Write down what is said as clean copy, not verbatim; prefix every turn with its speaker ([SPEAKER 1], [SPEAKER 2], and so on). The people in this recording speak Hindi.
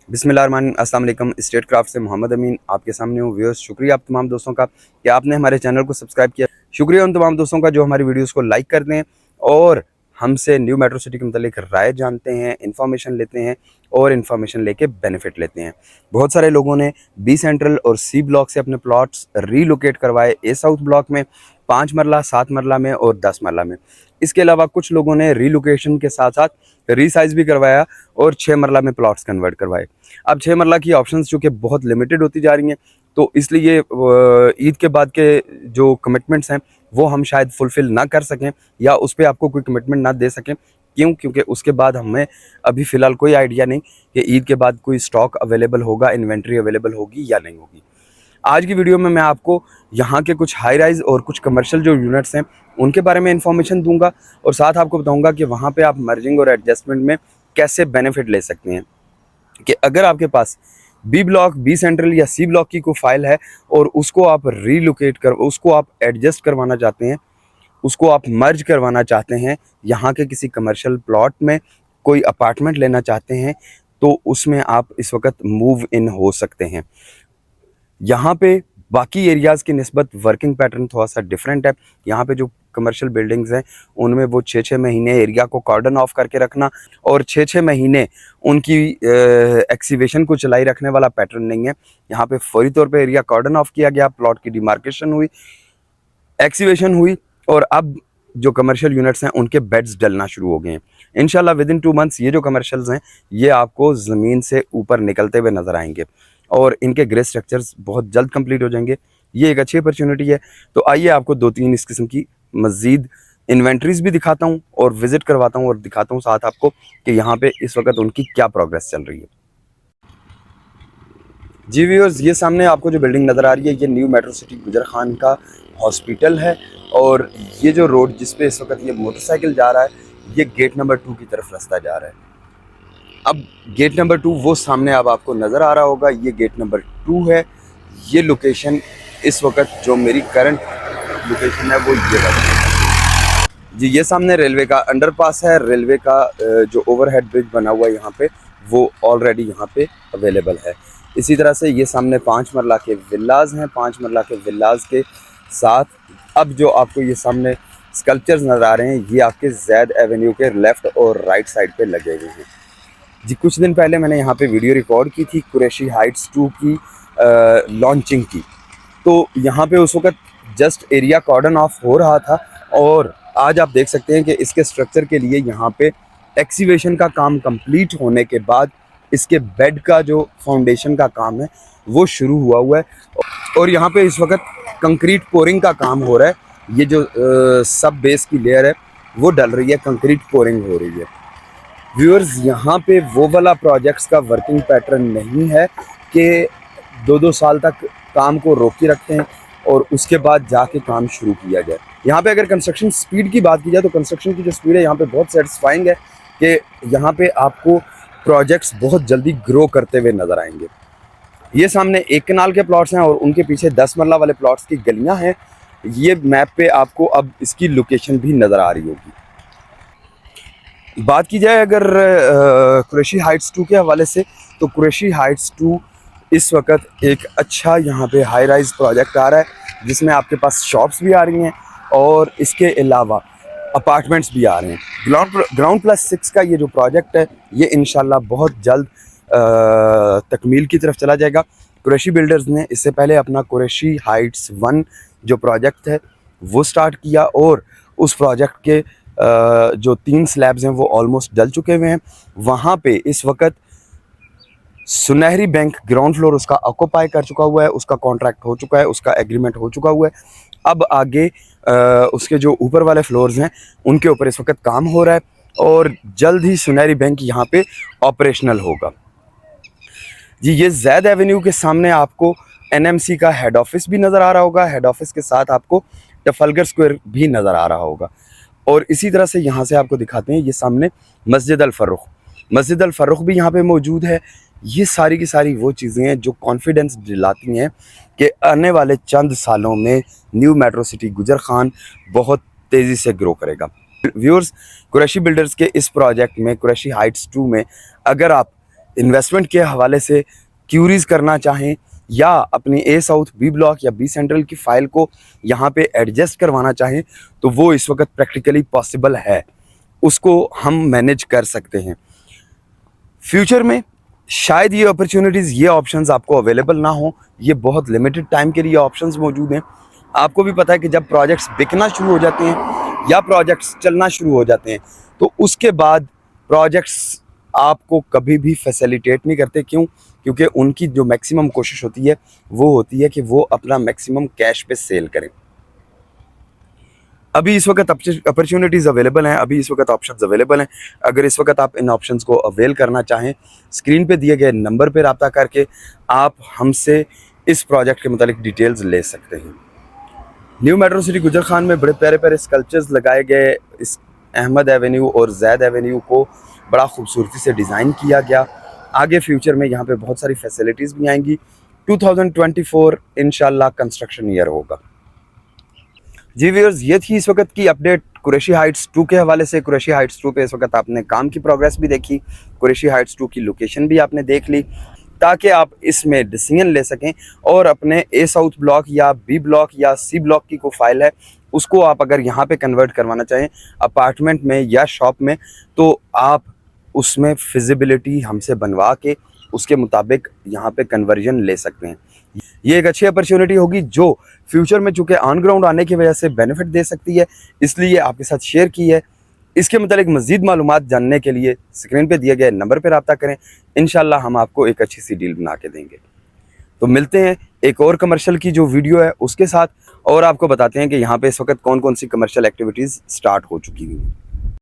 [SPEAKER 1] बिस्मिल्लाहिर्रहमानिर्रहीम। अस्सलाम वालेकुम। स्टेट क्राफ्ट से मोहम्मद अमीन आपके सामने हूँ। व्यूअर्स, शुक्रिया आप तमाम दोस्तों का कि आपने हमारे चैनल को सब्सक्राइब किया। शुक्रिया उन तमाम दोस्तों का जो हमारी वीडियोस को लाइक करते हैं और हमसे न्यू मेट्रो सिटी के मतलब राय जानते हैं, इन्फॉर्मेशन लेते हैं और इन्फॉर्मेशन लेके बेनिफिट लेते हैं। बहुत सारे लोगों ने बी सेंट्रल और सी ब्लॉक से अपने प्लॉट्स रीलोकेट करवाए ए साउथ ब्लॉक में 5 मरला, 7 मरला में और 10 मरला में। इसके अलावा कुछ लोगों ने रीलोकेशन के साथ साथ रीसाइज भी करवाया और 6 मरला में प्लॉट्स कन्वर्ट करवाए। अब 6 मरला की ऑप्शंस जो कि बहुत लिमिटेड होती जा रही हैं, तो इसलिए ईद के बाद के जो कमिटमेंट्स हैं वो हम शायद फुलफ़िल ना कर सकें या उस पर आपको कोई कमिटमेंट ना दे सकें। क्योंकि उसके बाद हमें अभी फ़िलहाल कोई आइडिया नहीं कि ईद के बाद कोई स्टॉक अवेलेबल होगा, इन्वेंट्री अवेलेबल होगी या नहीं होगी। आज की वीडियो में मैं आपको यहाँ के कुछ हाई राइज और कुछ कमर्शियल जो यूनिट्स हैं उनके बारे में इन्फॉर्मेशन दूंगा और साथ आपको बताऊंगा कि वहाँ पे आप मर्जिंग और एडजस्टमेंट में कैसे बेनिफिट ले सकते हैं। कि अगर आपके पास बी ब्लॉक, बी सेंट्रल या सी ब्लॉक की कोई फाइल है और उसको आप उसको आप एडजस्ट करवाना चाहते हैं, उसको आप मर्ज करवाना चाहते हैं, यहाँ के किसी कमर्शियल प्लॉट में कोई अपार्टमेंट लेना चाहते हैं, तो उसमें आप इस वक्त मूव इन हो सकते हैं। यहाँ पे बाकी एरियाज़ की निस्बत वर्किंग पैटर्न थोड़ा सा डिफरेंट है। यहाँ पे जो कमर्शियल बिल्डिंग्स हैं उनमें वो 6-6 महीने एरिया को कॉर्डन ऑफ करके रखना और 6-6 महीने उनकी एक्सीवेशन को चलाई रखने वाला पैटर्न नहीं है। यहाँ पे फौरी तौर पे एरिया कॉर्डन ऑफ किया गया, प्लॉट की डिमार्केशन हुई, एक्सीवेशन हुई और अब जो कमर्शियल यूनिट्स हैं उनके बेड्स डलना शुरू हो गए हैं। इंशाल्लाह विद इन 2 मंथ्स ये जो कमर्शियल्स हैं ये आपको ज़मीन से ऊपर निकलते हुए नज़र आएंगे और इनके ग्रे स्ट्रक्चर्स बहुत जल्द कंप्लीट हो जाएंगे। ये एक अच्छी अपॉर्चुनिटी है। तो आइए आपको 2-3 इस किस्म की मज़ीद इन्वेंट्रीज भी दिखाता हूँ और विज़िट करवाता हूँ और दिखाता हूँ साथ आपको कि यहाँ पे इस वक्त उनकी क्या प्रोग्रेस चल रही है। जी व्यूअर्स, ये सामने आपको जो बिल्डिंग नज़र आ रही है ये न्यू मेट्रो सिटी गुजर खान का हॉस्पिटल है और ये जो रोड जिस पे इस वक्त ये मोटरसाइकिल जा रहा है ये गेट नंबर 2 की तरफ रास्ता जा रहा है। अब गेट नंबर 2 वो सामने अब आपको नज़र आ रहा होगा, ये गेट नंबर 2 है। ये लोकेशन इस वक्त जो मेरी करंट लोकेशन है वो ये है जी। ये सामने रेलवे का अंडरपास है, रेलवे का जो ओवरहेड ब्रिज बना हुआ है यहाँ पे वो ऑलरेडी यहाँ पे अवेलेबल है। इसी तरह से ये सामने 5 मरला के विल्लाज हैं। 5 मरला के विल्लाज के साथ अब जो आपको ये सामने स्कल्पचर्स नज़र आ रहे हैं ये आपके जैद एवेन्यू के लेफ़्ट और राइट साइड पे लगे हुए हैं जी। कुछ दिन पहले मैंने यहाँ पे वीडियो रिकॉर्ड की थी कुरैशी हाइट्स 2 की लॉन्चिंग की, तो यहाँ पे उस वक्त जस्ट एरिया कॉर्डन ऑफ हो रहा था और आज आप देख सकते हैं कि इसके स्ट्रक्चर के लिए यहाँ पे एक्सीवेशन का काम कंप्लीट होने के बाद इसके बेड का जो फाउंडेशन का काम है वो शुरू हुआ है और यहाँ पे इस वक्त कंक्रीट पोरिंग का काम हो रहा है। ये जो सब बेस की लेयर है वो डल रही है, कंक्रीट पोरिंग हो रही है। व्यूअर्स, यहाँ पे वो वाला प्रोजेक्ट्स का वर्किंग पैटर्न नहीं है कि 2-2 साल तक काम को रोके रखते हैं और उसके बाद जाके काम शुरू किया जाए। यहाँ पे अगर कंस्ट्रक्शन स्पीड की बात की जाए तो कंस्ट्रक्शन की जो स्पीड है यहाँ पे बहुत सेटिस्फाइंग है कि यहाँ पे आपको प्रोजेक्ट्स बहुत जल्दी ग्रो करते हुए नज़र आएंगे। ये सामने 1 कनाल के प्लॉट्स हैं और उनके पीछे 10 मरला वाले प्लॉट्स की गलियाँ हैं। ये मैप पे आपको अब इसकी लोकेशन भी नज़र आ रही होगी। बात की जाए अगर कुरैशी हाइट्स 2 के हवाले से तो कुरैशी हाइट्स 2 इस वक्त एक अच्छा यहाँ पे हाई राइज प्रोजेक्ट आ रहा है जिसमें आपके पास शॉप्स भी आ रही हैं और इसके अलावा अपार्टमेंट्स भी आ रहे हैं। ग्राउंड प्लस 6 का ये जो प्रोजेक्ट है ये इंशाल्लाह बहुत जल्द तकमील की तरफ चला जाएगा। कुरैशी बिल्डर्स ने इससे पहले अपना कुरैशी हाइट्स 1 जो प्रोजेक्ट है वो स्टार्ट किया और उस प्रोजेक्ट के जो 3 स्लैब्स हैं वो ऑलमोस्ट डल चुके हुए हैं। वहाँ पे इस वक्त सुनहरी बैंक ग्राउंड फ्लोर उसका ऑक्यूपाई कर चुका हुआ है, उसका कॉन्ट्रैक्ट हो चुका है, उसका एग्रीमेंट हो चुका हुआ है। अब आगे उसके जो ऊपर वाले फ्लोर्स हैं उनके ऊपर इस वक्त काम हो रहा है और जल्द ही सुनहरी बैंक यहाँ पे ऑपरेशनल होगा जी। ये जैद एवेन्यू के सामने आपको एनएमसी का हेड ऑफिस भी नज़र आ रहा होगा। हेड ऑफिस के साथ आपको ट्रफल्गर स्क्वायर भी नज़र आ रहा होगा और इसी तरह से यहाँ से आपको दिखाते हैं ये सामने मस्जिद अल फ़र्रुख भी यहाँ पे मौजूद है। ये सारी की सारी वो चीज़ें हैं जो कॉन्फिडेंस दिलाती हैं कि आने वाले चंद सालों में न्यू मेट्रो सिटी गुजर खान बहुत तेज़ी से ग्रो करेगा। व्यूअर्स, कुरैशी बिल्डर्स के इस प्रोजेक्ट में कुरैशी हाइट्स 2 में अगर आप इन्वेस्टमेंट के हवाले से क्यूरीज करना चाहें या अपनी ए साउथ, बी ब्लॉक या बी सेंट्रल की फ़ाइल को यहाँ पे एडजस्ट करवाना चाहें तो वो इस वक्त प्रैक्टिकली पॉसिबल है, उसको हम मैनेज कर सकते हैं। फ्यूचर में शायद ये अपॉर्चुनिटीज़, ये ऑप्शंस आपको अवेलेबल ना हो, ये बहुत लिमिटेड टाइम के लिए ऑप्शंस मौजूद हैं। आपको भी पता है कि जब प्रोजेक्ट्स बिकना शुरू हो जाते हैं या प्रोजेक्ट्स चलना शुरू हो जाते हैं तो उसके बाद प्रोजेक्ट्स आपको कभी भी फैसिलिटेट नहीं करते। क्यों? क्योंकि उनकी जो मैक्सिमम कोशिश होती है वो होती है कि वो अपना मैक्सिमम कैश पे सेल करें। अभी इस वक्त अपॉर्चुनिटीज़ अवेलेबल हैं, अभी इस वक्त ऑप्शंस अवेलेबल हैं। अगर इस वक्त आप इन ऑप्शंस को अवेल करना चाहें, स्क्रीन पे दिए गए नंबर पर रब्ता करके आप हमसे इस प्रोजेक्ट के मुतालिक डिटेल्स ले सकते हैं। न्यू मेट्रो सिटी गुजर खान में बड़े प्यारे प्यारे स्कल्पचर्स लगाए गए। इस अहमद एवेन्यू और जैद एवेन्यू को बड़ा खूबसूरती से डिज़ाइन किया गया। आगे फ्यूचर में यहाँ पे बहुत सारी फैसिलिटीज़ भी आएंगी। 2024 इंशाल्लाह कंस्ट्रक्शन ईयर होगा। जी व्यूअर्स, ये थी इस वक्त की अपडेट कुरैशी हाइट्स 2 के हवाले से। कुरैशी हाइट्स 2 पे इस वक्त आपने काम की प्रोग्रेस भी देखी, कुरैशी हाइट्स 2 की लोकेशन भी आपने देख ली, ताकि आप इसमें डिसीजन ले सकें और अपने ए साउथ ब्लॉक या बी ब्लॉक या सी ब्लॉक की कोई फाइल है उसको आप अगर यहाँ पे कन्वर्ट करवाना चाहें अपार्टमेंट में या शॉप में, तो आप उसमें फिजिबिलिटी हमसे बनवा के उसके मुताबिक यहाँ पे कन्वर्जन ले सकते हैं। ये एक अच्छी अपॉर्चुनिटी होगी जो फ्यूचर में चूँकि ऑन ग्राउंड आने की वजह से बेनिफिट दे सकती है, इसलिए आपके साथ शेयर की है। इसके मतलब मज़ीद मालूमात जानने के लिए स्क्रीन पे दिए गए नंबर पर रब्ता करें, इंशाल्लाह हम आपको एक अच्छी सी डील बना के देंगे। तो मिलते हैं एक और कमर्शियल की जो वीडियो है उसके साथ, और आपको बताते हैं कि यहाँ पे इस वक्त कौन कौन सी कमर्शियल एक्टिविटीज़ स्टार्ट हो चुकी हुई हैं।